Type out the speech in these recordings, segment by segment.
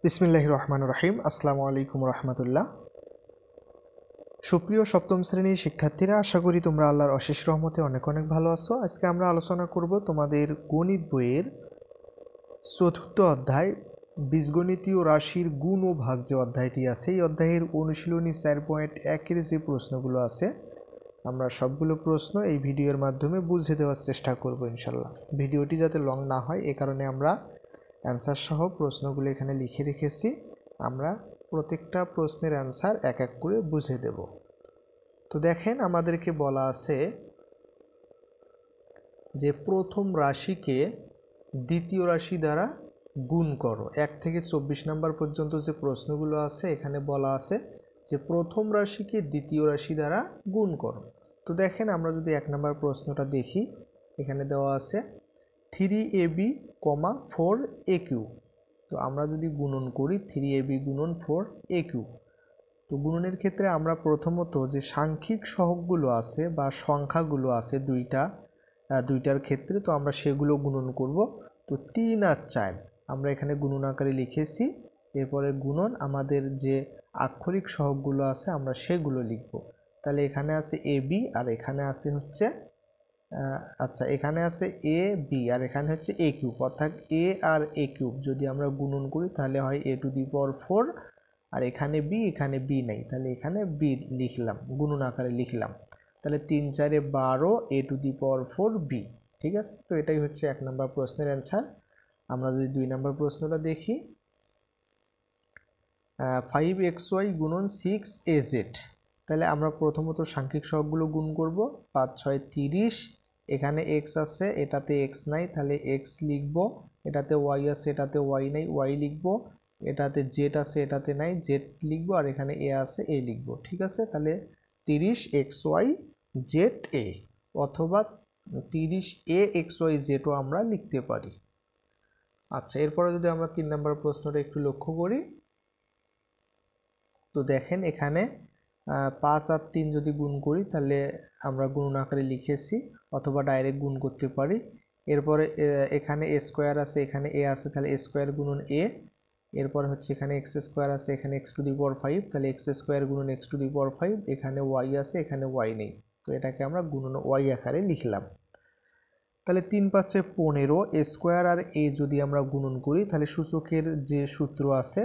বিসমিল্লাহির রহমানির রহিম। আসসালামু আলাইকুম রহমতুল্লাহ। সুপ্রিয় সপ্তম শ্রেণীর শিক্ষার্থীরা, আশা করি তোমরা আল্লাহর অশেষ রহমতে অনেক অনেক ভালো আছো। আজকে আমরা আলোচনা করব তোমাদের গণিত বইয়ের চতুর্থ অধ্যায় বীজগণিতীয় রাশির গুণ ও ভাগ যে অধ্যায়টি আছে, এই অধ্যায়ের অনুশীলনী 4.1-এর যে প্রশ্নগুলো আছে, আমরা সবগুলো প্রশ্ন এই ভিডিওর মাধ্যমে বুঝে দেওয়ার চেষ্টা করব ইনশাল্লাহ। ভিডিওটি যাতে লং না হয় এ কারণে আমরা অ্যান্সার সহ প্রশ্নগুলো এখানে লিখে রেখেছি। আমরা প্রত্যেকটা প্রশ্নের অ্যান্সার এক এক করে বুঝে দেব। তো দেখেন, আমাদেরকে বলা আছে যে প্রথম রাশিকে দ্বিতীয় রাশি দ্বারা গুণ করো। 1 থেকে 24 নম্বর পর্যন্ত যে প্রশ্নগুলো আছে এখানে বলা আছে যে প্রথম রাশিকে দ্বিতীয় রাশি দ্বারা গুণ করো। তো দেখেন, আমরা যদি 1 নম্বর প্রশ্নটা দেখি, এখানে দেওয়া আছে 3ab, 4aq। তো আমরা যদি গুণন করি 3ab গুণন 4aq, তো গুণনের ক্ষেত্রে আমরা প্রথমত যে সাংখ্যিক সহগগুলো আছে বা সংখ্যাগুলো আছে দুইটার ক্ষেত্রে, তো আমরা সেগুলো গুণন করব। তো 3 আর 4 আমরা এখানে গুণন আকারে লিখেছি। এরপরে গুণন আমাদের যে আক্ষরিক সহগগুলো আছে আমরা সেগুলো লিখব। তাহলে এখানে আছে ab আর এখানে আছে হচ্ছে এখানে আছে এ বি আর এখানে হচ্ছে এ কিউব, অর্থাৎ এ আর এ কিউব যদি আমরা গুণন করি তাহলে হয় a⁴, আর এখানে বি নাই, তাহলে এখানে বি লিখলাম, গুণন আকারে লিখলাম। তাহলে 3 4 12 a⁴ বি। ঠিক আছে, তো এটাই হচ্ছে 1 নম্বর প্রশ্নের অ্যান্সার। আমরা যদি 2 নম্বর প্রশ্নটা দেখি, 5xy গুণন 6az। তাহলে আমরা প্রথমত সাংখ্যিক সহগগুলো গুণ করব। 5 6 30, এখানে x আছে, এটাতে x নাই, তাহলে x লিখব। এটাতে y আছে, এটাতে y নাই, y লিখব। এটাতে z আছে, এটাতে নাই, z লিখব। আর এখানে a আছে, a লিখব। ঠিক আছে, তাহলে 30xyza, অথবা 30axyzও আমরা লিখতে পারি। আচ্ছা, এরপরে যদি আমরা 3 নম্বর প্রশ্নটা একটু লক্ষ্য করি, তো দেখেন এখানে 5 আর 3 যদি গুণ করি তাহলে আমরা গুণন আকারে লিখেছি, অথবা ডাইরেক্ট গুণ করতে পারি। এরপরে এখানে a স্কোয়ার আছে, এখানে a আছে, তাহলে a স্কোয়ার গুণন a। এরপর হচ্ছে এখানে x স্কোয়ার আছে, এখানে x⁵, তাহলে x স্কোয়ার গুণন x⁵। এখানে y আছে, এখানে y নেই, তো এটাকে আমরা গুণন y আকারে লিখলাম। তাহলে 3 5 15, a স্কোয়ার আর a যদি আমরা গুণন করি তাহলে সূচকের যে সূত্র আছে,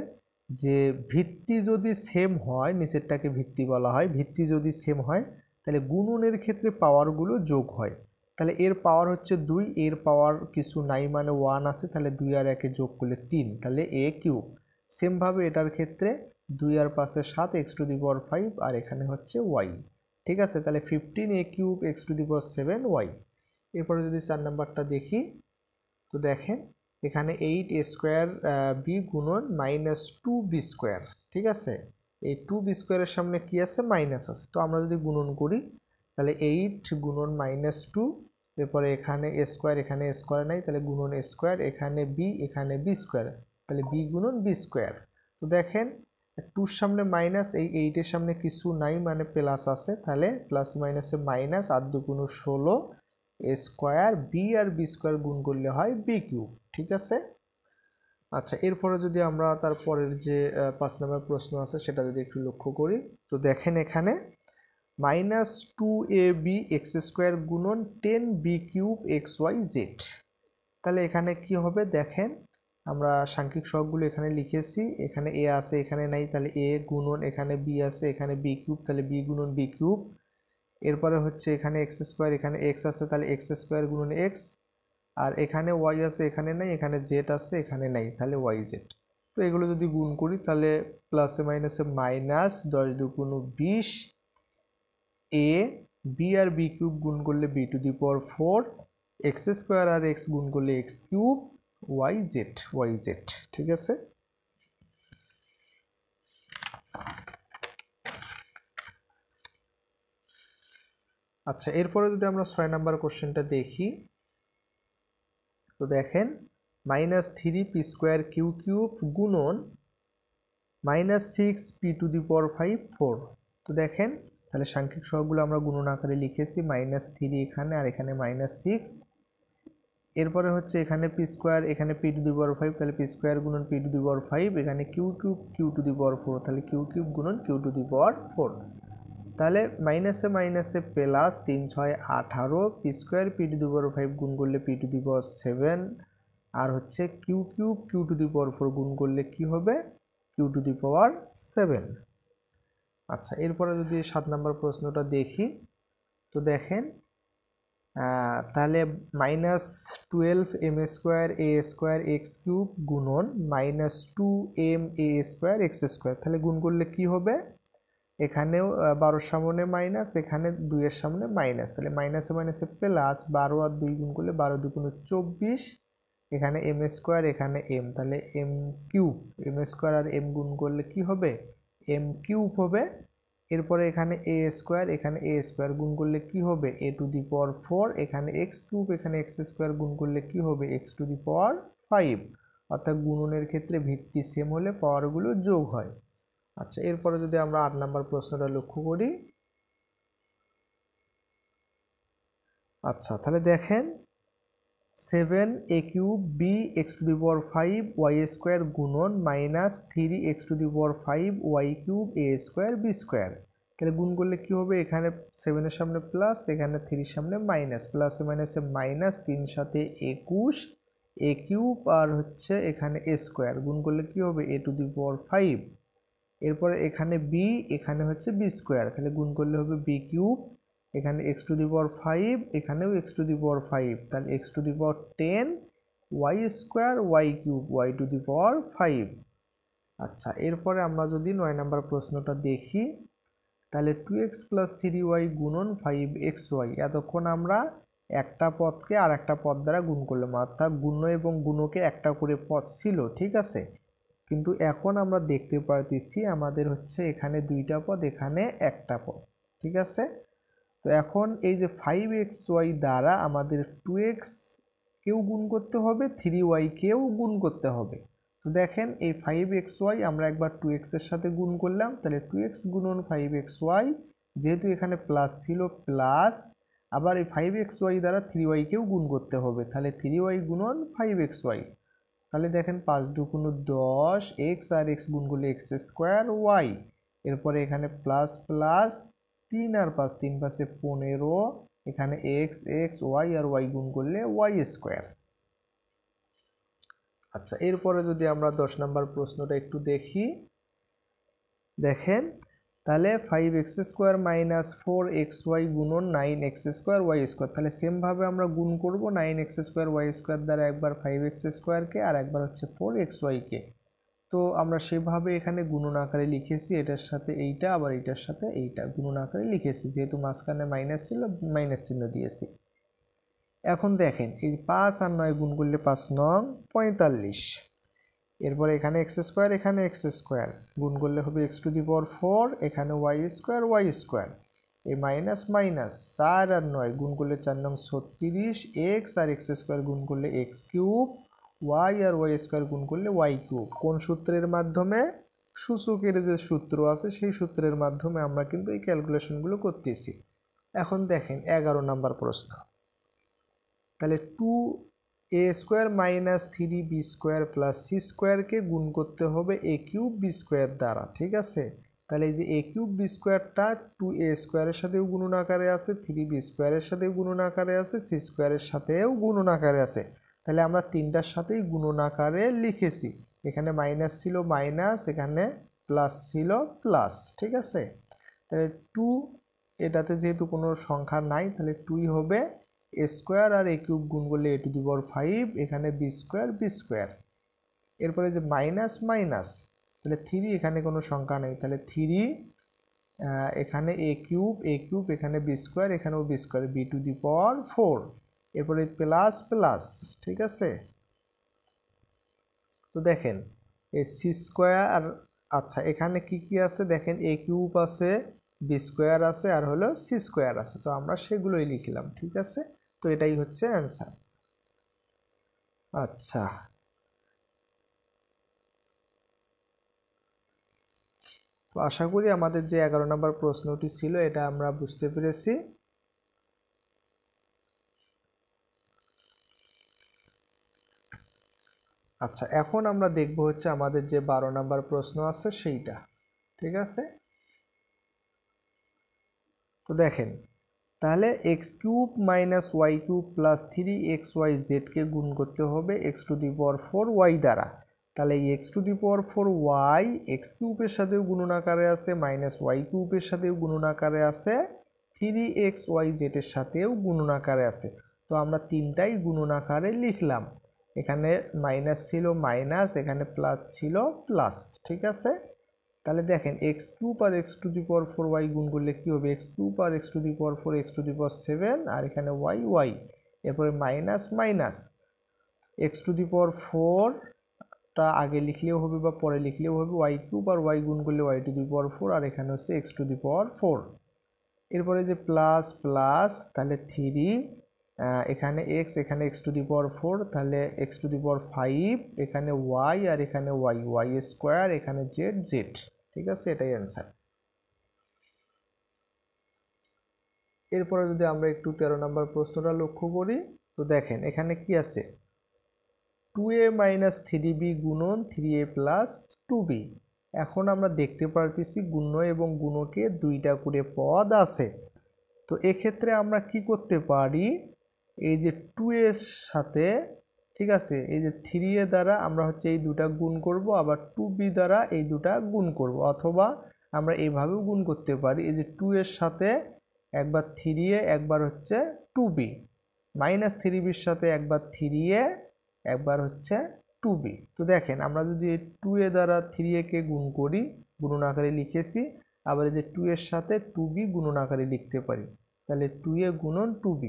যে ভিত্তি যদি সেম হয়, নিচেরটাকে ভিত্তি বলা হয়, ভিত্তি যদি সেম হয় তাহলে গুণনের ক্ষেত্রে পাওয়ারগুলো যোগ হয়। তাহলে এর পাওয়ার হচ্ছে 2, এর পাওয়ার কিছু নাই মানে 1 আছে, তাহলে 2 আর 1 যোগ করলে 3, তাহলে a কিউব। সেমভাবে এটার ক্ষেত্রে 2 আর 5 7 x⁵, আর এখানে হচ্ছে y। ঠিক আছে, তাহলে 15a³ x⁷y। এরপরে যদি 4 নাম্বারটা দেখি, তো দেখেন এখানে 8a² b গুণন -2b²। ঠিক আছে, এই 2b² সামনে কি আছে? মাইনাস আছে। তো আমরা যদি গুণন করি তাহলে 8 গুণন -2, এরপরে এখানে a স্কোয়ার, এখানে a স্কোয়ার নাই, তাহলে গুণন a স্কোয়ার, এখানে b, এখানে b², তাহলে b গুণন b²। তো দেখেন 2 এর সামনে মাইনাস, এই 8 এর সামনে কিছু নাই মানে প্লাস আছে, তাহলে প্লাস মাইনাসে মাইনাস, আর 2 গুণ 16, a square B R b² গুণ করলে হয় b³। ঠিক আছে। আচ্ছা, এরপরে যদি আমরা তারপরের যে 5 নম্বর প্রশ্ন আছে সেটা যদি একটু লক্ষ্য করি, তো দেখেন এখানে -2ab x² গুণন 10b³ xyz। তাহলে এখানে কি হবে? দেখেন আমরা সাংখ্যিক সহগগুলো এখানে লিখেছি, এখানে a আছে, এখানে নাই, তাহলে a গুণন, এখানে b আছে, এখানে b³ তাহলে b গুণন b³। এরপরে হচ্ছে এখানে x², এখানে x আছে, তাহলে x² গুণন x, আর এখানে y আছে, এখানে নাই, এখানে z আছে, এখানে নাই, তাহলে yz। তো এগুলো যদি গুণ করি তাহলে প্লাসে মাইনাসে minus, 10 2 20, a b R b³ গুণ করলে b⁴, x² আর x গুণ করলে x³ yz। ঠিক আছে। আচ্ছা, এরপরে যদি আমরা 6 নাম্বার কোশ্চেনটা দেখি, তো দেখেন -3p² গুণন -6p⁵ 4। তো দেখেন তাহলে সাংখ্যিক সহগগুলো আমরা গুণন আকারে লিখেছি, -3 এখানে, আর এখানে -6, এরপরে হচ্ছে এখানে পি স্কোয়ার, এখানে পি টু দি পাওয়ার 5, তাহলে পি স্কোয়ার গুণন পি টু দি পাওয়ার 5, এখানে Q cube Q to the power 4, তাহলে কিউ কিউব গুণন কিউ টু দি পাওয়ার 4। তাহলে মাইনাসে মাইনাসে plus 3 6 18, P square P to the power 5 গুণ করলে পি টু দি পাওয়ার 7, আর হচ্ছে Q cube Q to the power 4 গুণ করলে কি হবে, কিউ টু দি পাওয়ার 7। আচ্ছা, এরপরে যদি 7 নম্বর প্রশ্নটা দেখি, তো দেখেন তাহলে -12m² গুণন -2m² তাহলে গুণ করলে কি হবে, এখানেও 12 সামনে মাইনাস, এখানে 2 এর সামনে মাইনাস, তাহলে মাইনাসে মাইনাসে প্লাস, 12 আর 2 গুণ করলে 12 2 গুণ 24, এখানে m², এখানে m, তাহলে m³ আর m গুণ করলে কি হবে, m³ হবে। এরপরে এখানে a², এখানে a² গুণ করলে কি হবে, a টু দি পাওয়ার 4, এখানে x³ এখানে x² গুণ করলে কি হবে, x টু দি পাওয়ার 5। অর্থাৎ গুণনের ক্ষেত্রে ভিত্তি সেম হলে পাওয়ারগুলো যোগ হয়। আচ্ছা, এরপরে যদি আমরা 8 নম্বর প্রশ্নটা লক্ষ্য করি, আচ্ছা তাহলে দেখেন 7a³ bx⁵y² গুণন -3x⁵y³ তাহলে গুণ করলে কি হবে, এখানে 7 এর সামনে প্লাস, এখানে 3 এর সামনে মাইনাস, প্লাসে মাইনাসে মাইনাস, 3 সাথে 21, a³ আর হচ্ছে এখানে a² গুণ করলে কি হবে, a⁵। এরপরে এখানে b, এখানে হচ্ছে b², তাহলে গুণ করলে হবে b³, এখানে x⁵, এখানেও x⁵, তাহলে x⁻10 y² y³ আচ্ছা, এরপরে আমরা যদি 9 নম্বর প্রশ্নটা দেখি, তাহলে 2x + 3y গুণন 5xy, এতক্ষণ আমরা একটা পদকে আর একটা পদ দ্বারা গুণ করলাম, অর্থাৎ গুণ্য এবং গুণকে একটা করে পদ ছিল, ঠিক আছে। কিন্তু এখন আমরা দেখতে পারতেছি আমাদের হচ্ছে এখানে দুইটা পদ, এখানে একটা পদ, ঠিক আছে। তো এখন এই যে 5xy দ্বারা আমাদের 2x কেও গুণ করতে হবে, 3y কেও গুণ করতে হবে। তো দেখেন এই 5xy আমরা একবার 2x এর সাথে গুণ করলাম, তাহলে 2x গুণন 5xy, যেহেতু এখানে প্লাস ছিল প্লাস, আবার এই 5xy দ্বারা 3y কেও গুণ করতে হবে, তাহলে 3y গুণন 5xy। তাহলে দেখেন 5 2 10, x আর x গুণ করলে x²y, এরপরে এখানে প্লাস প্লাস 3 আর 5 3 5 15, এখানে x y আর y গুণ করলে y²। আচ্ছা, এরপরে যদি আমরা 10 নম্বর প্রশ্নটা একটু দেখি, দেখেন তাহলে 5x² - 4xy গুণন 9x² তাহলে সেম ভাবে আমরা গুণ করব 9x² দ্বারা একবার 5x² কে আর একবার হচ্ছে 4xy কে। তো আমরা সেভাবে এখানে গুণন আকারে লিখেছি, এটার সাথে এইটা আবার এটার সাথে এইটা গুণন আকারে লিখেছি, যেহেতু মাঝখানে মাইনাস ছিল মাইনাস চিহ্ন দিয়েছি। এখন দেখেন এই 5 আর 9 গুণ করলে 5 9 45, এরপর এখানে x², এখানে x² গুণ করলে হবে x⁴, এখানে y², এই মাইনাস মাইনাস 4 আর 9 গুণ করলে 4 9 36, x আর x² গুণ করলে x³, y আর y² গুণ করলে y³। কোন সূত্রের মাধ্যমে, সূচকের যে সূত্র আছে সেই সূত্রের মাধ্যমে আমরা কিন্তু এই ক্যালকুলেশনগুলো করতেছি। এখন দেখেন 11 নম্বর প্রশ্ন, তাহলে 2a² - 3b² + c² কে গুণ করতে হবে a³ b² দ্বারা, ঠিক আছে। তাহলে এই যে a³ b²টা 2a² এর সাথেও গুণন আকারে আছে, 3b² এর সাথেও গুণন আকারে আছে, c² এর সাথেও গুণন আকারে আছে। তাহলে আমরা তিনটার সাথেই গুণন আকারে লিখেছি, এখানে মাইনাস ছিল মাইনাস, এখানে প্লাস ছিল প্লাস, ঠিক আছে। তাহলে 2, এটাতে যেহেতু কোনো সংখ্যা নাই তাহলে 2ই হবে, a² আর a³ গুণ করলে a⁵, এখানে b², এরপরে যে মাইনাস মাইনাস, তাহলে 3, এখানে কোনো সংখ্যা নেই, তাহলে 3, এখানে a³ এখানে b², এখানেও b², b⁴, এরপরে প্লাস প্লাস, ঠিক আছে। তো দেখেন এই c², আচ্ছা এখানে কি কি আছে দেখেন, a³ আছে, b² আছে আর হলো c² আছে, তো আমরা সেগুলোই লিখলাম, ঠিক আছে। তো এটাই হচ্ছে অ্যান্সার। আচ্ছা, তো আশা করি আমাদের যে 11 নম্বর প্রশ্নটি ছিল এটা আমরা বুঝতে পেরেছি। আচ্ছা, এখন আমরা দেখব হচ্ছে আমাদের যে 12 নাম্বার প্রশ্ন আছে সেইটা। ঠিক আছে, তো দেখেন তাহলে x cube minus Y cube plus 3xyz কে গুণ করতে হবে x to the power 4y দ্বারা। তাহলে এই x to the power 4y x কিউবের সাথেও গুণন আকারে আছে, মাইনাস ওয়াই কিউবের সাথেও গুণন আকারে আছে, 3xyz এর সাথেও গুণন আকারে আছে। তো আমরা তিনটাই গুণন আকারে লিখলাম। এখানে মাইনাস ছিল মাইনাস, এখানে প্লাস ছিল প্লাস। ঠিক আছে, তাহলে দেখেন এক্স কিউব আর X to the power 4y গুণ করলে কি হবে, এক্স কিউব আর X to the power 4 X to the power 7, আর এখানে y, এরপরে minus minus X to the power 4টা আগে লিখলেও হবে বা পরে লিখলেও হবে, ওয়াই কিউব আর ওয়াই গুণ করলে ওয়াই টু দি পাওয়ার 4, আর এখানে হচ্ছে এক্স টু দি পাওয়ার 4। এরপরে যে প্লাস প্লাস, তাহলে 3, এখানে এক্স, এখানে এক্স টু দি পাওয়ার 4, তাহলে এক্স টু দি পাওয়ার 5, এখানে ওয়াই আর এখানে ওয়াই স্কোয়ার, এখানে জেড। ঠিক আছে, এটাই অ্যান্সার। এরপরে যদি আমরা একটু 13 নম্বর প্রশ্নটা লক্ষ্য করি, তো দেখেন এখানে কি আছে, 2a মাইনাস 3b গুণন 3a প্লাস 2b। এখন আমরা দেখতে পারতেছি গুণ্য এবং গুণকে দুইটা করে পদ আছে। তো এক্ষেত্রে আমরা কি করতে পারি, এই যে 2 এর সাথে, ঠিক আছে, এই যে 3a দ্বারা আমরা হচ্ছে এই দুটা গুণ করব, আবার 2b দ্বারা এই দুটা গুণ করব, অথবা আমরা এইভাবেও গুণ করতে পারি, এই যে 2 এর সাথে একবার 3a একবার হচ্ছে 2b, মাইনাস 3bর সাথে একবার 3a একবার হচ্ছে 2b। তো দেখেন আমরা যদি 2a দ্বারা 3a কে গুণ করি, গুণন আকারে লিখেছি, আবার এই যে 2 এর সাথে 2b গুণন আকারে লিখতে পারি, তাহলে 2a গুণন 2b।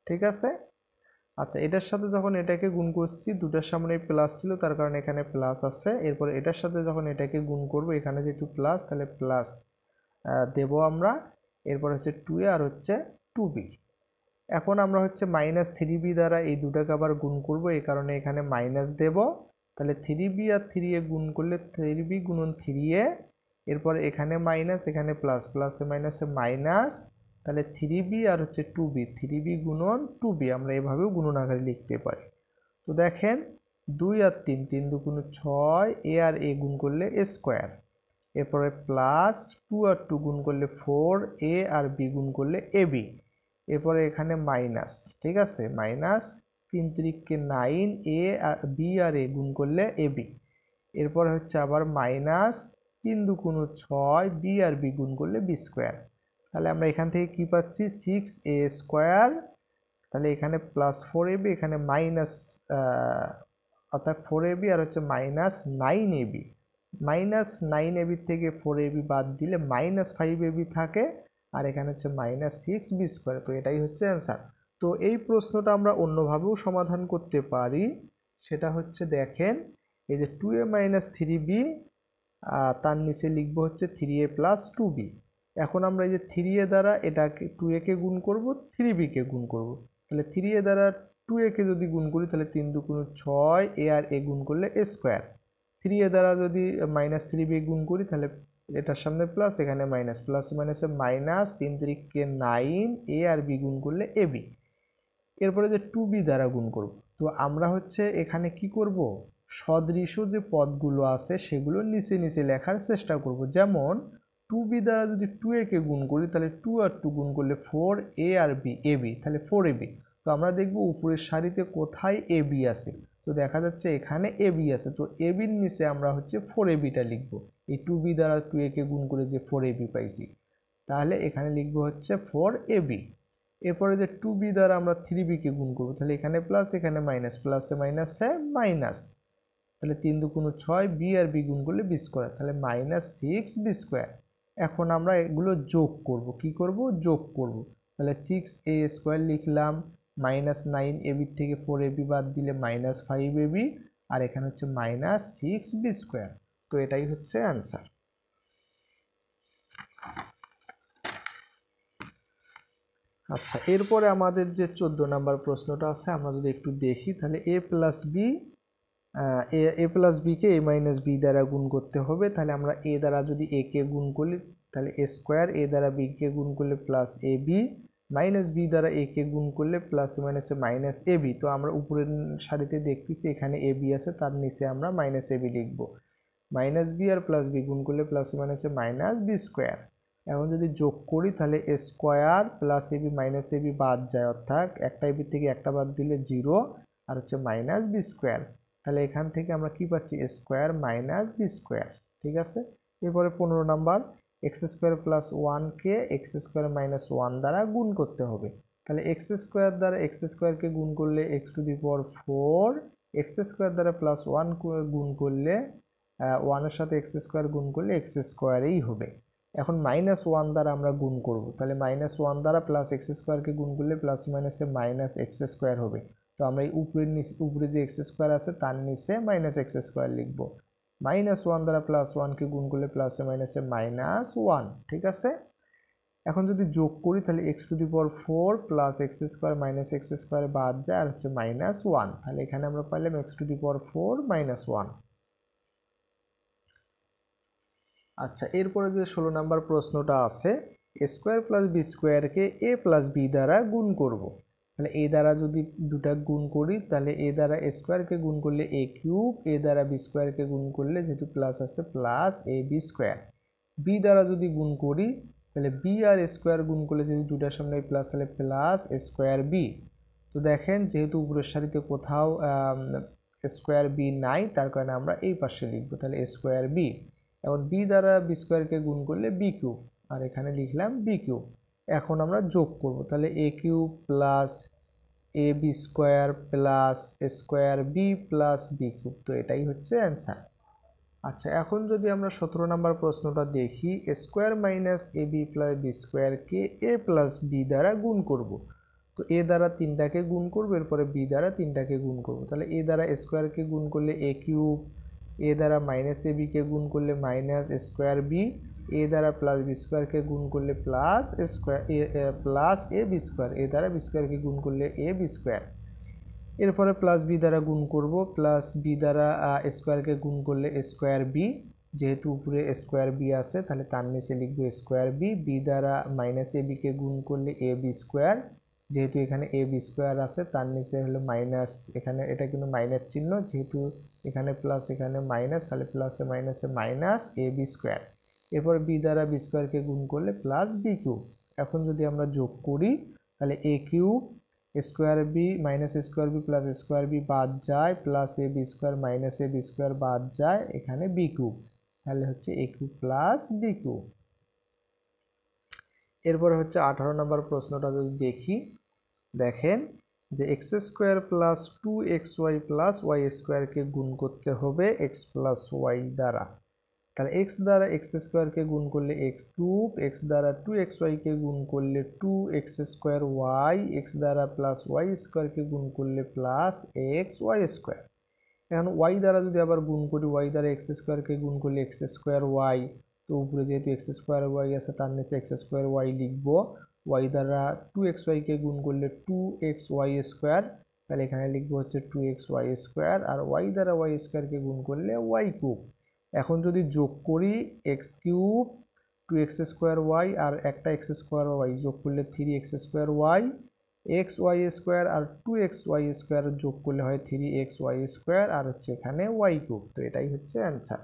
ঠিক আছে, আচ্ছা, এটার সাথে যখন এটাকে গুণ করছি, দুটার সামনে প্লাস ছিল তার কারণে এখানে প্লাস আছে। এরপর এটার সাথে যখন এটাকে গুণ করব, এখানে যেহেতু প্লাস তাহলে প্লাস দেব আমরা। এরপর হচ্ছে 2a আর হচ্ছে 2b। এখন আমরা হচ্ছে মাইনাস 3b দ্বারা এই দুটাকে আবার গুণ করব, এই কারণে এখানে মাইনাস দেব। তাহলে 3b আর 3a গুণ করলে 3b গুণন 3a, এরপর এখানে মাইনাস, এখানে প্লাস, প্লাসে মাইনাসে মাইনাস, তাহলে 3b আর হচ্ছে 2b, 3b গুণন 2b আমরা এভাবেও গুণন আকারে লিখতে পারি। তো দেখেন 2 আর 3, 3 দুগুণ 6, এ আর এ গুণ করলে এ স্কোয়ার, এরপরে প্লাস 2 আর 2 গুণ করলে 4, এ আর বি গুণ করলে এ বি, এরপরে এখানে মাইনাস। ঠিক আছে, মাইনাস 3 3 9, এ আর বি আর এ গুণ করলে এ বি, এরপর হচ্ছে আবার মাইনাস 3 দুগুণ 6, বি আর বি গুণ করলে বি স্কোয়ার। তাহলে আমরা এখান থেকে কি পাচ্ছি, 6a স্কোয়ার, তাহলে এখানে প্লাস 4ab, এখানে মাইনাস, অর্থাৎ 4ab আর হচ্ছে মাইনাস 9ab, মাইনাস 9ab থেকে 4ab বাদ দিলে মাইনাস 5ab থাকে, আর এখানে হচ্ছে মাইনাস 6b স্কোয়ার। তো এটাই হচ্ছে অ্যান্সার। তো এই প্রশ্নটা আমরা অন্যভাবেও সমাধান করতে পারি, সেটা হচ্ছে দেখেন এই যে 2a মাইনাস 3b, তার নিচে লিখবো হচ্ছে 3a প্লাস 2b। এখন আমরা এই যে 3a দ্বারা এটাকে 2a কে গুণ করব, 3b কে গুণ করব, তাহলে 3a দ্বারা 2a কে যদি গুণ করি তাহলে 3 দুগুণ 6, এ আর এ গুণ করলে এ স্কোয়ার। 3a দ্বারা যদি মাইনাস 3b গুণ করি তাহলে এটার সামনে প্লাস, এখানে মাইনাস, প্লাস মাইনাসে মাইনাস, 3 3 9, এ আর বি গুণ করলে এ বি, এরপরে যে 2b দ্বারা গুণ করব। তো আমরা হচ্ছে এখানে কি করব, সদৃশ্য যে পদগুলো আছে সেগুলো নিচে নিচে লেখার চেষ্টা করব। যেমন 2b দ্বারা যদি 2a কে গুণ করি তাহলে 2 আর 2 গুণ করলে 4, এ আর বি এ বি, তাহলে 4ab। তো আমরা দেখব উপরের সারিতে কোথায় এ বি আছে, তো দেখা যাচ্ছে এখানে এ বি আছে, তো এ বির নিচে আমরা হচ্ছে 4ab-টা লিখব। এই 2b দ্বারা 2a কে গুণ করে যে 4ab পাইছি, তাহলে এখানে লিখব হচ্ছে 4ab। এরপরে যে 2b দ্বারা আমরা 3b কে গুণ করব, তাহলে এখানে প্লাস, এখানে মাইনাস, প্লাসে মাইনাসে মাইনাস, তাহলে 3 দুগুণ 6, বি আর বি গুণ করলে বি স্কোয়ার, তাহলে মাইনাস 6b স্কোয়ার। এখন আমরা এগুলো যোগ করব, কি করব, যোগ করব। তাহলে 6a স্কোয়ার লিখলাম, মাইনাস 9ab থেকে 4ab বাদ দিলে মাইনাস 5ab, আর এখানে হচ্ছে মাইনাস 6b স্কোয়ার। তো এটাই হচ্ছে অ্যান্সার। আচ্ছা, এরপরে আমাদের যে 14 নাম্বার প্রশ্নটা আছে আমরা যদি একটু দেখি, তাহলে a plus b, a plus বিকে এ মাইনাস বি দ্বারা গুণ করতে হবে। তাহলে আমরা এ দ্বারা যদি এ কে গুণ করি তাহলে এ স্কোয়ার, এ দ্বারা বি কে গুণ করলে plus A B, minus b দ্বারা এ কে গুণ করলে প্লাস মাইনাসে মাইনাস এ বি। তো আমরা উপরের সারিতে দেখতেছি এখানে এ বি আছে, তার নিচে আমরা মাইনাস এ বি লিখব। মাইনাস বি আর প্লাস বি গুণ করলে প্লাস মাইনাসে মাইনাস বি স্কোয়ার। এখন যদি যোগ করি তাহলে A square plus A B minus A B বাদ যায়, অর্থাৎ একটা এ বি থেকে একটা বাদ দিলে 0 আর হচ্ছে মাইনাস বি স্কোয়ার। তাহলে এখান থেকে আমরা কি পাচ্ছি, A square minus B square. ঠিক আছে, এরপরে 15 নাম্বার, এক্স স্কোয়ার প্লাস 1কে এক্স স্কোয়ার মাইনাস 1 দ্বারা গুণ করতে হবে। তাহলে এক্স স্কোয়ার দ্বারা এক্স স্কোয়ারকে গুণ করলে X to the power 4, X square দ্বারা প্লাস 1 গুণ করলে 1 এর সাথে এক্স স্কোয়ার গুণ করলে এক্স স্কোয়ারেই হবে। এখন মাইনাস 1 দ্বারা আমরা গুণ করব, তাহলে মাইনাস 1 দ্বারা প্লাস এক্স স্কোয়ারকে গুণ করলে প্লাস মাইনাসে মাইনাস এক্স স্কোয়ার হবে। তো আমরা এই উপরে যে এক্স স্কোয়ার আছে তার নিচে মাইনাস এক্স স্কোয়ার লিখব। মাইনাস 1 দ্বারা প্লাস 1কে গুণ করলে প্লাসে মাইনাসে মাইনাস 1। ঠিক আছে, এখন যদি যোগ করি তাহলে x to the power 4 plus x square minus x square বাদ যায় আর হচ্ছে মাইনাস 1। তাহলে এখানে আমরা পাইলাম x to the power 4 minus 1। আচ্ছা, এরপরে যে 16 নম্বর প্রশ্নটা আছে, এ স্কোয়ার প্লাস বি স্কোয়ারকে এ প্লাস বি দ্বারা গুণ করব। তাহলে এ দ্বারা যদি দুটা গুণ করি তাহলে এ দ্বারা এ স্কোয়ারকে গুণ করলে এ কিউব, এ দ্বারা বি স্কোয়ারকে গুণ করলে যেহেতু প্লাস আছে plus A B square. B দ্বারা যদি গুণ করি তাহলে বি আর এ স্কোয়ার গুণ করলে যদি দুটার সামনে প্লাস তাহলে প্লাস এ স্কোয়ার বি। তো দেখেন যেহেতু উপরের সারিতে কোথাও স্কোয়ার বি নাই, তার কারণে আমরা এই পাশে লিখবো, তাহলে এ স্কোয়ার বি। এখন বি দ্বারা বি স্কোয়ারকে গুণ করলে বি কিউব, আর এখানে লিখলাম বি কিউব। এখন আমরা যোগ করব, তাহলে A cube plus A B square plus A square B plus B cube. তো এটাই হচ্ছে অ্যান্সার। আচ্ছা, এখন যদি আমরা 17 নম্বর প্রশ্নটা দেখি, এ square minus A B plus B স্কোয়ারকে এ প্লাস বি দ্বারা গুণ করব। তো এ দ্বারা 3টাকে গুণ করব, এরপরে বি দ্বারা 3টাকে গুণ করব। তাহলে এ দ্বারা স্কোয়ারকে গুণ করলে এ কিউব, এ দ্বারা মাইনাস এ বিকে গুণ করলে মাইনাস স্কোয়ার বি, এ দ্বারা প্লাস বি স্কোয়ারকে গুণ করলে plus square plus A B square, এ দ্বারা বি স্কোয়ারকে গুণ করলে এ বি স্কোয়ার। এরপরে প্লাস বি দ্বারা গুণ করব, প্লাস বি দ্বারা স্কোয়ারকে গুণ করলে স্কোয়ার বি, যেহেতু উপরে স্কোয়ার বি আছে তাহলে তার নিচে লিখবো স্কোয়ার বি। বি দ্বারা মাইনাস এ বিকে গুণ করলে এ বি স্কোয়ার, যেহেতু এখানে এ বি স্কোয়ার আছে তার নিচে হলো মাইনাস, এখানে এটা কিন্তু মাইনাস চিহ্ন, যেহেতু এখানে প্লাস এখানে মাইনাস, তাহলে প্লাসে মাইনাসে মাইনাস এ বি স্কোয়ার। এরপর বি দ্বারা বি স্কোয়ারকে গুণ করলে প্লাস বি কিউব। এখন যদি আমরা যোগ করি তাহলে A cube square B minus square B plus square B বাদ যায়, plus A B square minus A B square বাদ যায়, এখানে বি কিউব। তাহলে হচ্ছে A cube plus B cube. এরপরে হচ্ছে 18 নম্বর প্রশ্নটা যদি দেখি, দেখেন যে X square plus 2xy plus Y স্কোয়ারকে গুণ করতে হবে এক্স প্লাস ওয়াই দ্বারা। তাহলে এক্স দ্বারা এক্স স্কোয়ারকে গুণ করলে এক্স কিউব, এক্স দ্বারা 2xyকে গুণ করলে 2x স্কোয়ার ওয়াই, এক্স দ্বারা প্লাস ওয়াই স্কোয়ারকে গুণ করলে প্লাস এক্স ওয়াই স্কোয়ার। এখন ওয়াই দ্বারা যদি আবার গুণ করি, ওয়াই দ্বারা এক্স স্কোয়ারকে গুণ করলে এক্স স্কোয়ার ওয়াই, তো উপরে যেহেতু এক্স স্কোয়ার ওয়াই আছে তার নিচে এক্স স্কোয়ার ওয়াই লিখবো। ওয়াই দ্বারা 2xyকে গুণ করলে 2xy স্কোয়ার, তাহলে এখানে লিখবো হচ্ছে 2xy স্কোয়ার, আর ওয়াই দ্বারা ওয়াই স্কোয়ারকে গুণ করলে ওয়াই কিউব। এখন যদি যোগ করি x cube 2x square Y আর একটা এক্স স্কোয়ার ওয়াই যোগ করলে 3x square Y, x Y square আর 2xy স্কোয়ার যোগ করলে হয় 3xy স্কোয়ার, আর হচ্ছে এখানে ওয়াই কিউব। তো এটাই হচ্ছে অ্যান্সার।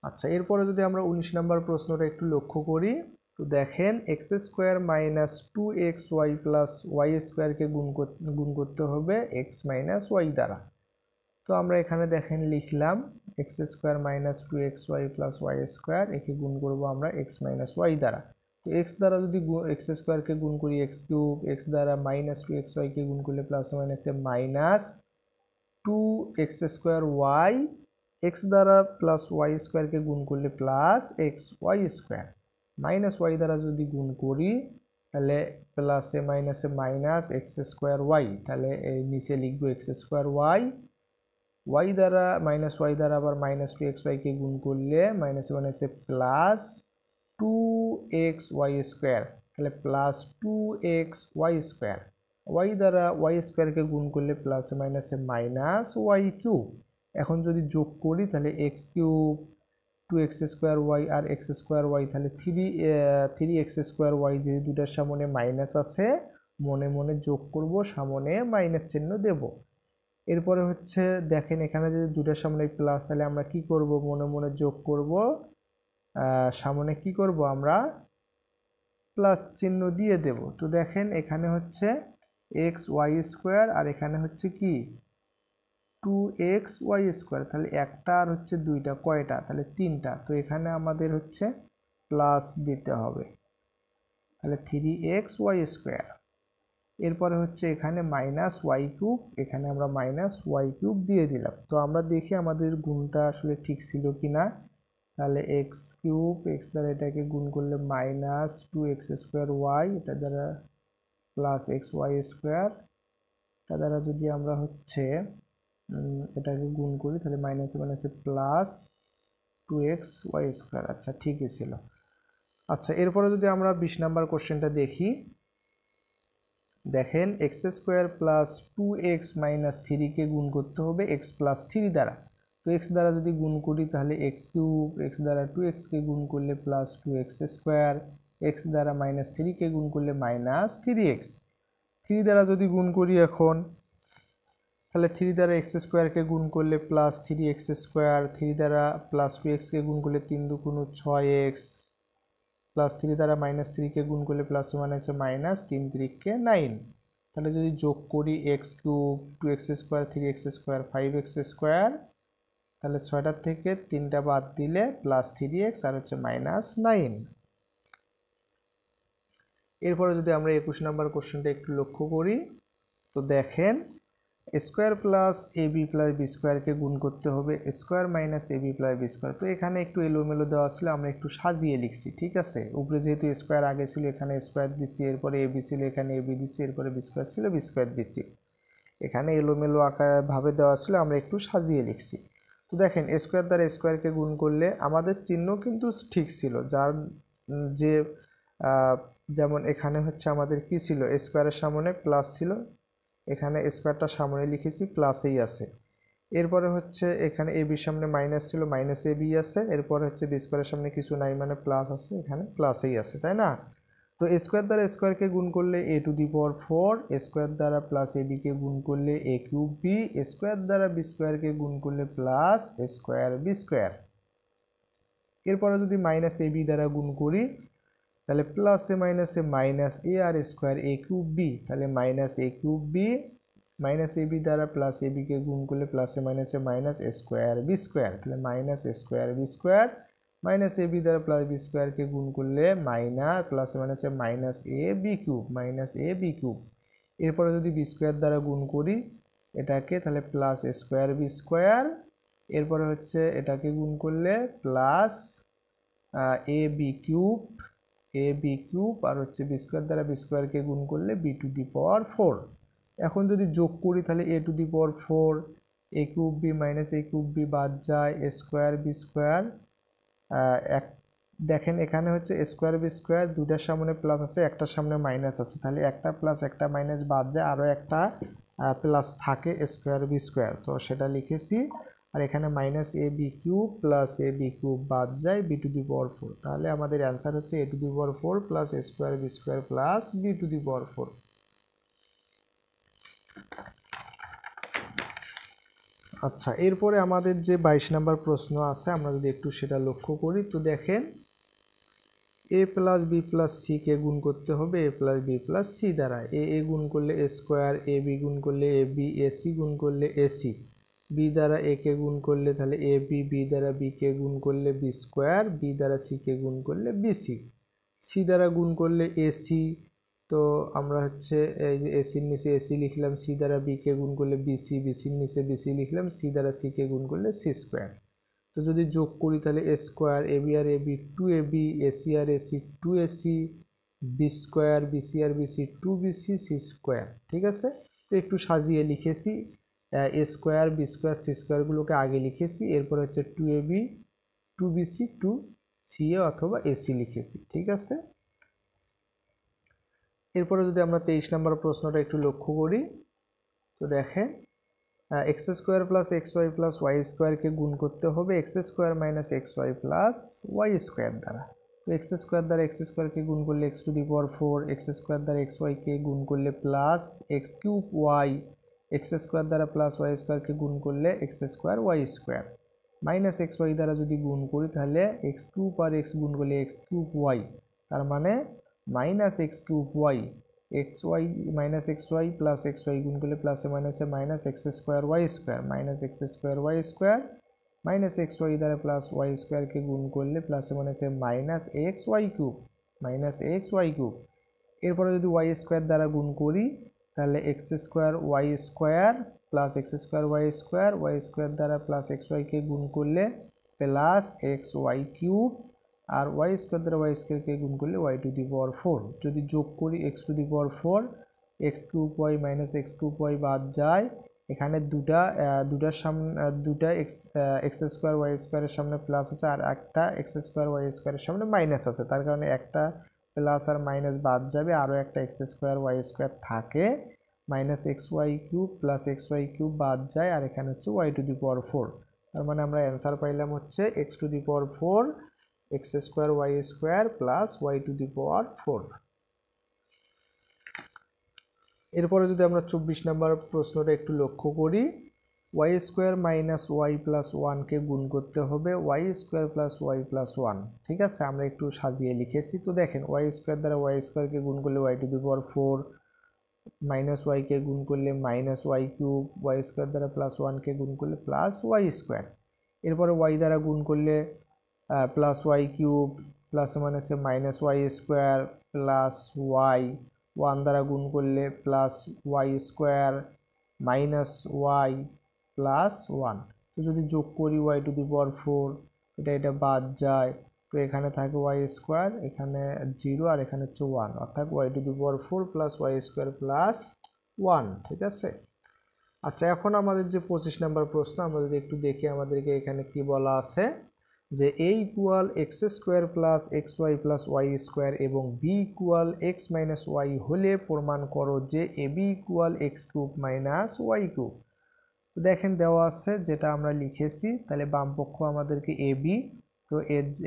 আচ্ছা, এরপরে যদি আমরা 19 নম্বর প্রশ্নটা একটু লক্ষ্য করি, তো দেখেন X square minus 2xy plus Y স্কোয়ারকে গুণ করতে হবে এক্স মাইনাস ওয়াই দ্বারা। তো আমরা এখানে দেখেন লিখলাম x square minus 2xy plus Y square, একে গুণ করবো আমরা এক্স মাইনাস ওয়াই দ্বারা। তো এক্স দ্বারা যদি এক্স স্কোয়ারকে গুণ করি এক্স কিউব, এক্স দ্বারা মাইনাস 2xyকে গুণ করলে প্লাস মাইনাসে minus 2x square Y, x দ্বারা প্লাস ওয়াই স্কোয়ারকে গুণ করলে plus x Y square, minus Y দ্বারা যদি গুণ করি তাহলে প্লাসে মাইনাসে মাইনাস এক্স স্কোয়ার ওয়াই, তাহলে এই নিচে লিখবো এক্স স্কোয়ার ওয়াই। ওয়াই দ্বারা মাইনাস ওয়াই দ্বারা আবার মাইনাস 2xyকে গুণ করলে মাইনাসে মাইনাসে প্লাস 2xy স্কোয়ার, তাহলে প্লাস 2xy স্কোয়ার। ওয়াই দ্বারা ওয়াই স্কোয়ারকে গুণ করলে প্লাসে মাইনাসে মাইনাস ওয়াই কিউব। এখন যদি যোগ করি তাহলে এক্স কিউব 2x² আর x² তাহলে 3x² যে দুটার সামনে মাইনাস আছে মনে মনে যোগ করব, সামনে মাইনাস চিহ্ন দেব। এরপরে হচ্ছে দেখেন এখানে যদি দুটার সামনে প্লাস, তাহলে আমরা কি করব, মনে মনে যোগ করব, সামনে কি করব আমরা প্লাস চিহ্ন দিয়ে দেব। তো দেখেন এখানে হচ্ছে xy² আর এখানে হচ্ছে কি 2xy², তাহলে একটা আর হচ্ছে দুইটা, কয়টা, তাহলে তিনটা। তো এখানে আমাদের হচ্ছে প্লাস দিতে হবে, তাহলে 3xy²। এরপরে হচ্ছে এখানে -y³, এখানে আমরা -y³ দিয়ে দিলাম। তো আমরা দেখি আমাদের গুণটা আসলে ঠিক ছিল কিনা। তাহলে x³ x দ্বারা এটাকে গুণ করলে -2x²y, এটা দ্বারা +xy², এটা দ্বারা যদি আমরা হচ্ছে এটাকে গুণ করি তাহলে মাইনাসে মাইনাসে +2xy²। আচ্ছা ঠিকই ছিল। আচ্ছা এরপরে যদি আমরা 20 নাম্বার কোশ্চেনটা দেখি, দেখেন x² + 2x - 3 কে গুণ করতে হবে x + 3 দ্বারা। তো x দ্বারা যদি গুণ করি তাহলে x³ x দ্বারা 2x কে গুণ করলে +2x², x দ্বারা -3 কে গুণ করলে -3x। 3 দ্বারা যদি গুণ করি এখন, তাহলে 3 দ্বারা x² কে গুণ করলে +3x², 3 দ্বারা +2x কে গুণ করলে 3 × 2 = 6x, +3 দ্বারা -3 কে গুণ করলে +3 × 9। তাহলে যদি যোগ করি x³ 2x², 3x², 5x², তাহলে 6টার থেকে 3টা বাদ দিলে +3x আর হচ্ছে -9। এরপরে যদি আমরা 21 নাম্বার কোশ্চেনটা একটু লক্ষ্য করি, তো দেখেন square plus ab plus B স্কোয়ারকে গুণ করতে হবে square minus ab plus B square. তো এখানে একটু এলোমেলো দেওয়া ছিল, আমরা একটু সাজিয়ে লিখছি, ঠিক আছে। উপরে যেহেতু স্কোয়ার আগে ছিল এখানে স্কোয়ার দিচ্ছি, এরপরে ab ছিল এখানে ab দিচ্ছি, এরপরে বি স্কোয়ার ছিল বি স্কোয়ার দিচ্ছি। এখানে এলোমেলো আকারভাবে দেওয়া ছিল, আমরা একটু সাজিয়ে লিখছি। তো দেখেন স্কোয়ার দ্বারা স্কোয়ারকে গুণ করলে আমাদের চিহ্ন কিন্তু ঠিক ছিল, যার যে যেমন এখানে হচ্ছে আমাদের কি ছিল, স্কোয়ারের সামনে প্লাস ছিল, এখানে স্কোয়ারটা সামনে লিখেছি প্লাসেই আছে। এরপরে হচ্ছে এখানে এ বির সামনে মাইনাস ছিল, মাইনাস এ বি আছে। এরপরে হচ্ছে বি স্কোয়ারের সামনে কিছু নাই মানে প্লাস আছে, এখানে প্লাসেই আছে, তাই না। তো স্কোয়ার দ্বারা স্কোয়ারকে গুণ করলে a⁴, স্কোয়ার দ্বারা প্লাস এ বিকে গুণ করলে a³ বি, স্কোয়ার দ্বারা বি স্কোয়ারকে গুণ করলে প্লাস স্কোয়ার বি স্কোয়ার। এরপরে যদি মাইনাস এ বি দ্বারা গুণ করি তাহলে প্লাসে মাইনাসে মাইনাস এ আর স্কোয়ার a³ বি, তাহলে -a³ B, minus A B দ্বারা প্লাস এ বিকে গুণ করলে প্লাসে মাইনাসে মাইনাস স্কোয়ার বি স্কোয়ার, তাহলে square B square, minus A B দ্বারা প্লাস বি স্কোয়ারকে গুণ করলে প্লাসে মাইনাসে -a b³। এরপরে যদি বি স্কোয়ার দ্বারা গুণ করি এটাকে তাহলে প্লাস স্কোয়ার বি স্কোয়ার, এরপরে হচ্ছে এটাকে গুণ করলে প্লাস ab³ আর হচ্ছে বি স্কোয়ার দ্বারা বি স্কোয়ারকে গুণ করলে b⁴। এখন যদি যোগ করি তাহলে a⁴, a³ B minus a³ B বাদ যায়, স্কোয়ার বি স্কোয়ার। দেখেন এখানে হচ্ছে স্কোয়ার বি স্কোয়ার, দুটার সামনে প্লাস আছে, একটার সামনে মাইনাস আছে, তাহলে একটা প্লাস একটা মাইনাস বাদ যায়, আরও একটা প্লাস থাকে স্কোয়ার বি স্কোয়ার, তো সেটা লিখেছি। আর এখানে -ab³ প্লাস ab³ বাদ যায় b⁴, তাহলে আমাদের অ্যান্সার হচ্ছে a⁴ plus square B square plus b⁴। আচ্ছা এরপরে আমাদের যে 22 নাম্বার প্রশ্ন আছে আমরা যদি একটু সেটা লক্ষ্য করি, তো দেখেন a plus B plus C কে গুণ করতে হবে a plus B plus C দ্বারা। এ গুণ করলে এ স্কোয়ার, এ বি গুণ করলে এ বি, এ সি গুণ করলে এ সি, বি দ্বারা এ কে গুণ করলে তাহলে এ বি, বি দ্বারা বি কে গুণ করলে বি স্কোয়ার, বি দ্বারা সি কে গুণ করলে বি সি, সি দ্বারা গুণ করলে এ সি। তো আমরা হচ্ছে এই যে এসির নিচে এসি লিখলাম, সি দ্বারা বি কে গুণ করলে বিসি, বিসির নিচে বিসি লিখলাম, সি দ্বারা সি কে গুণ করলে সি স্কোয়ার। তো যদি যোগ করি তাহলে এ স্কোয়ার, এ বি আর এ বি 2ab, এসি আর AC 2ac, B square, BC আর বিসি 2bc, সি স্কোয়ার, ঠিক আছে। তো একটু সাজিয়ে লিখেছি, A square, B square, C স্কোয়ারগুলোকে আগে লিখেছি, এরপর হচ্ছে 2ab, 2bc, 2ca অথবা এসি লিখেছি, ঠিক আছে। এরপরে যদি আমরা 23 নম্বর প্রশ্নটা একটু লক্ষ্য করি, তো দেখেন X square plus x Y plus Y স্কোয়ারকে গুণ করতে হবে X square minus x Y plus Y square দ্বারা। তো এক্স স্কোয়ার দ্বারা এক্স স্কোয়ারকে গুণ করলে X to the power 4, X square দ্বারা এক্স ওয়াইকে গুণ করলে plus X cube Y, X square দ্বারা প্লাস ওয়াই স্কোয়ারকে গুণ করলে X square Y square, minus x Y দ্বারা যদি গুণ করি তাহলে এক্স কিউব আর এক্স গুণ করলে এক্স কিউব ওয়াই, তার মানে minus x cube Y, x y minus x Y plus x y গুণ করলে প্লাসে মাইনাসে minus x square Y square, minus x square Y square, minus x Y দ্বারা প্লাস ওয়াই স্কোয়ারকে গুণ করলে প্লাসে মাইনাসে minus x y cube, minus x y cube. এরপরে যদি ওয়াই স্কোয়ার দ্বারা গুণ করি তাহলে x square Y square plus x square Y square, Y square দ্বারা প্লাস এক্স ওয়াইকে গুণ করলে প্লাস এক্স ওয়াই কিউব, আর ওয়াই স্কোয়ার দ্বারা ওয়াই স্কোয়ারকে গুণ করলে ওয়াই টু দি পাওয়ার 4। যদি যোগ করি x to the power 4, x cube y minus x cube y বাদ যায়, এখানে দুটার সামনে দুটা এক্স স্কোয়ার ওয়াই স্কোয়ারের সামনে প্লাস আছে আর একটা এক্স স্কোয়ার ওয়াই স্কোয়ারের সামনে মাইনাস আছে, তার কারণে একটা প্লাস আর মাইনাস বাদ যাবে, আরও একটা এক্স স্কোয়ার ওয়াই স্কোয়ার থাকে, minus x y cube plus x y cube বাদ যায়, আর এখানে হচ্ছে ওয়াই টু দি পাওয়ার 4। তার মানে আমরা অ্যান্সার পাইলাম হচ্ছে X to the power 4 X square Y square plus Y to the power 4। এরপরে যদি আমরা 24 নম্বর প্রশ্নটা একটু লক্ষ্য করি, y square minus Y plus ওয়ানকে গুণ করতে হবে y square plus y plus one. ঠিক আছে, আমরা একটু সাজিয়ে লিখেছি। তো দেখেন ওয়াই স্কোয়ার দ্বারা ওয়াই স্কোয়ারকে গুণ করলে Y to the power 4, minus ওয়াইকে গুণ করলে minus Y cube, Y square দ্বারা প্লাস ওয়ানকে গুণ করলে প্লাস ওয়াই স্কোয়ার, এরপরে ওয়াই দ্বারা গুণ করলে প্লাস ওয়াই কিউব, প্লাস মাইনাসে minus Y square plus Y, one দ্বারা গুণ করলে plus Y square minus Y plus one. তো যদি যোগ করি ওয়াই টু দি পাওয়ার 4, এটা বাদ যায়, তো এখানে থাকে ওয়াই স্কোয়ার, এখানে 0 আর এখানে হচ্ছে 1, অর্থাৎ y to the power 4 plus Y square plus 1। ঠিক আছে, আচ্ছা এখন আমাদের যে 25 নম্বর প্রশ্ন, আমরা যদি একটু দেখি আমাদেরকে এখানে কি বলা আছে, যে A equal X square plus x Y plus Y square এবং B equal X minus Y হলে প্রমাণ করো যে A B equal X cube minus Y cube. তো দেখেন দেওয়া আছে যেটা আমরা লিখেছি, তাহলে বাম পক্ষ আমাদেরকে এ বি, তো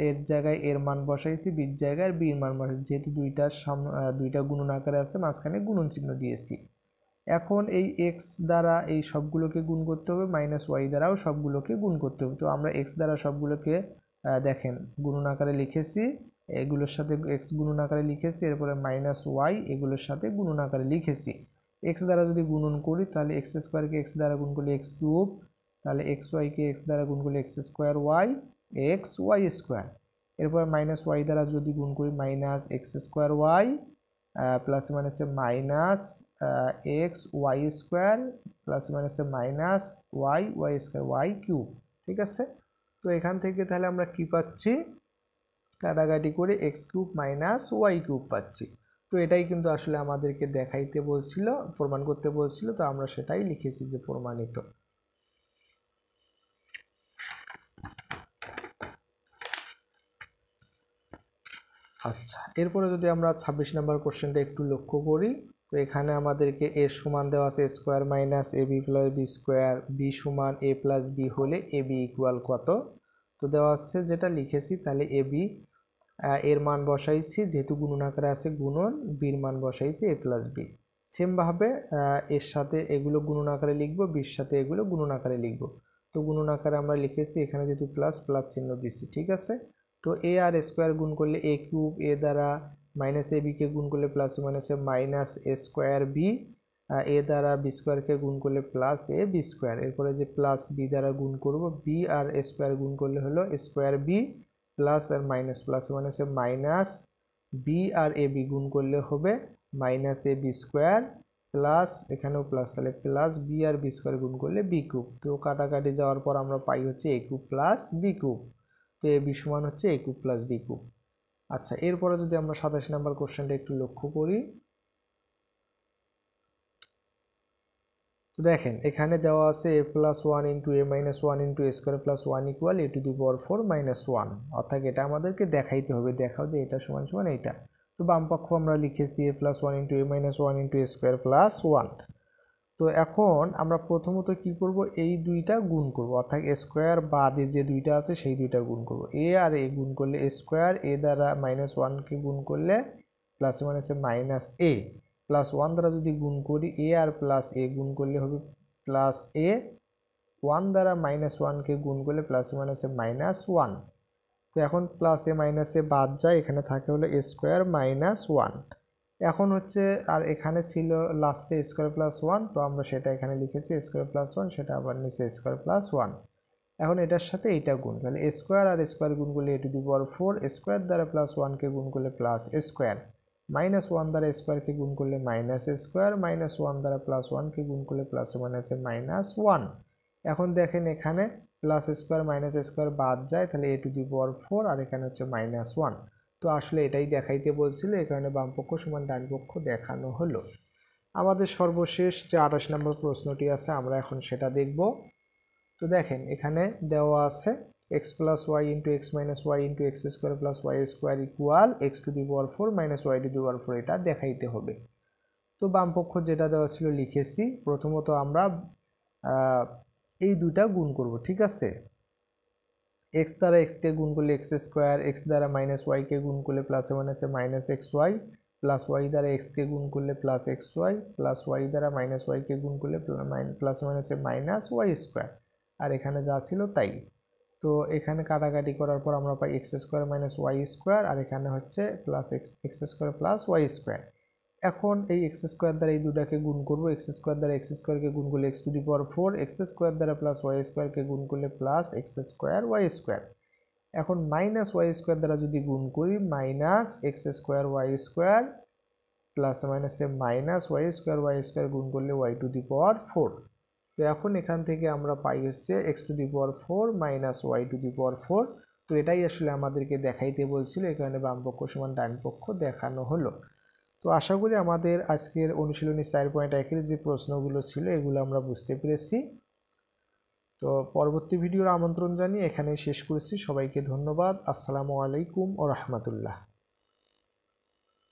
এর জায়গায় এর মান বসাইছি, বির জায়গায় বির মান বসাইছি, যেহেতু দুইটা গুণন আকারে আছে মাঝখানে গুণন চিহ্ন দিয়েছি। এখন এই এক্স দ্বারা এই সবগুলোকে গুণ করতে হবে, মাইনাস ওয়াই দ্বারাও সবগুলোকে গুণ করতে হবে। তো আমরা এক্স দ্বারা সবগুলোকে দেখেন গুণন আকারে লিখেছি, এগুলোর সাথে এক্স গুণন আকারে লিখেছি, এরপরে মাইনাস ওয়াই এগুলোর সাথে গুণন আকারে লিখেছি। এক্স দ্বারা যদি গুণন করি তাহলে এক্স স্কোয়ারকে এক্স দ্বারা গুণ করলে এক্স কিউব, তাহলে এক্স ওয়াইকে এক্স দ্বারা গুণ করলে X square Y x Y square, এরপর মাইনাস ওয়াই দ্বারা যদি গুণ করি minus x square Y plus মাইনাসে minus x Y square plus মাইনাসে minus Y Y square Y cube. ঠিক আছে, তো এখান থেকে তাহলে আমরা কি পাচ্ছি, কাটাকাটি করে x cube minus Y cube পাচ্ছি। তো এটাই কিন্তু আসলে আমাদেরকে দেখাইতে বলছিল, প্রমাণ করতে বলছিল, তো আমরা সেটাই লিখেছি যে প্রমাণিত। আচ্ছা এরপরে যদি আমরা 26 নম্বর কোশ্চেনটা একটু লক্ষ্য করি, তো এখানে আমাদেরকে এ সমান দেওয়া আছে square minus A B plus B square, B সমান এ প্লাস বি হলে এ বি ইকুয়াল কত। তো দেওয়া আছে যেটা লিখেছি, তাহলে এ বি এর মান বসাইছি, যেহেতু গুণন আকারে আছে গুণন, বির মান বসাইছি এ প্লাস বি। সেমভাবে এর সাথে এগুলো গুণন আকারে লিখবো, বির সাথে এগুলো গুণন আকারে লিখবো। তো গুণন আকারে আমরা লিখেছি, এখানে যেহেতু প্লাস প্লাস চিহ্ন দিচ্ছি। ঠিক আছে, তো এ আর স্কোয়ার গুণ করলে এ কিউব, এ দ্বারা মাইনাস এ বিকে গুণ করলে প্লাস মাইনাসে মাইনাস এ স্কোয়ার বি, এ দ্বারা বি স্কোয়ারকে গুণ করলে প্লাস এ বি স্কোয়ার, এরপরে যে প্লাস বি দ্বারা গুণ করব, বি আর এ স্কোয়ার গুণ করলে হলো স্কোয়ার বি প্লাস আর মাইনাস প্লাস মাইনাসে মাইনাস বি আর এ বি গুণ করলে হবে minus A B square plus এখানেও প্লাস, তাহলে প্লাস বি আর বি স্কোয়ার গুণ করলে বি কিউব। তো কাটাকাটি যাওয়ার পর আমরা পাই হচ্ছে A cube plus B cube, তো এ বি সমান হচ্ছে A cube plus B cube. আচ্ছা এরপরে যদি আমরা 27 নম্বর কোশ্চেনটা একটু লক্ষ্য করি, তো দেখেন এখানে দেওয়া আছে A plus one into A minus one into A square plus one equal A to the power 4 minus one, অর্থাৎ এটা আমাদেরকে দেখাইতে হবে, দেখাও যে এটা সমান সমান এইটা। তো বাম পক্ষ আমরা লিখেছি এ plus one into A minus one into A square plus one. তো এখন আমরা প্রথমত কি করব, এই দুইটা গুণ করব, অর্থাৎ এ স্কোয়ার বাদে যে দুইটা আছে সেই দুইটা গুণ করব। এ আর এ গুণ করলে এ স্কোয়ার, এ দ্বারা -1কে গুণ করলে প্লাস হচ্ছে মাইনাস এ, +1 দ্বারা যদি গুণ করি এ আর প্লাস এ গুণ করলে হবে প্লাস এ, 1 দ্বারা -1কে গুণ করলে প্লাস হচ্ছে -1। তো এখন প্লাস এ মাইনাস এ বাদ যায়, এখানে থাকে হলো এ স্কোয়ার -1। এখন হচ্ছে আর এখানে ছিল লাস্টে স্কোয়ার প্লাস 1, তো আমরা সেটা এখানে লিখেছি স্কোয়ার প্লাস 1, সেটা আবার নিচে স্কোয়ার প্লাস 1। এখন এটার সাথে এইটা গুণ, তাহলে এ স্কোয়ার আর স্কোয়ার গুণ করলে a⁴, স্কোয়ার দ্বারা প্লাস 1কে গুণ করলে প্লাস স্কোয়ার, -1 দ্বারা স্কোয়ারকে গুণ করলে মাইনাস স্কোয়ার, -1 দ্বারা প্লাস 1কে গুণ করলে প্লাস -1। এখন দেখেন এখানে প্লাস স্কোয়ার মাইনাস স্কোয়ার বাদ যায়, তাহলে a⁴ আর এখানে হচ্ছে -1। তো আসলে এটাই দেখাইতে বলছিল, এই কারণে বামপক্ষ সমান ডানপক্ষ দেখানো হলো। আমাদের সর্বশেষ যে 28 নম্বর প্রশ্নটি আছে আমরা এখন সেটা দেখব। তো দেখেন এখানে দেওয়া আছে x + y * x - y * x² + y² = x⁴ - y⁴, এটা দেখাইতে হবে। তো বামপক্ষ যেটা দেওয়া ছিল লিখেছি। প্রথমত আমরা এই দুইটা গুণ করব, ঠিক আছে। x দ্বারা x কে গুণ করলে x², x দ্বারা -y কে গুণ করলে প্লাস হচ্ছে -xy, প্লাস y দ্বারা x কে গুণ করলে প্লাস xy, প্লাস y দ্বারা -y কে গুণ করলে প্লাস হচ্ছে -y², আর এখানে যা ছিল তাই। তো এখানে কাটাকাটি করার পর আমরা পাই x² - y², আর এখানে হচ্ছে প্লাস x² + y²। এখন এই x² দ্বারা এই দুটাকে গুণ করব, x² দ্বারা x² কে গুণ করলে x⁴, x² দ্বারা প্লাস y² কে গুণ করলে প্লাস x² y²। এখন -y² দ্বারা যদি গুণ করি -x² y² plus -y² y² গুণ করলে y⁴। তো এখন এখান থেকে আমরা পাই হচ্ছে x⁴ y⁴। তো এটাই আসলে আমাদেরকে দেখাইতে বলছিল, এই কারণে বামপক্ষ সমান ডানপক্ষ দেখানো হলো। তো আশা করি আমাদের আজকের অনুশীলনী 4.1 এর যে প্রশ্নগুলো ছিল এগুলো আমরা বুঝতে পেরেছি। তো পরবর্তী ভিডিওর আমন্ত্রণ জানিয়ে এখানেই শেষ করছি। সবাইকে ধন্যবাদ। আসসালামু আলাইকুম ওয়া রাহমাতুল্লাহ।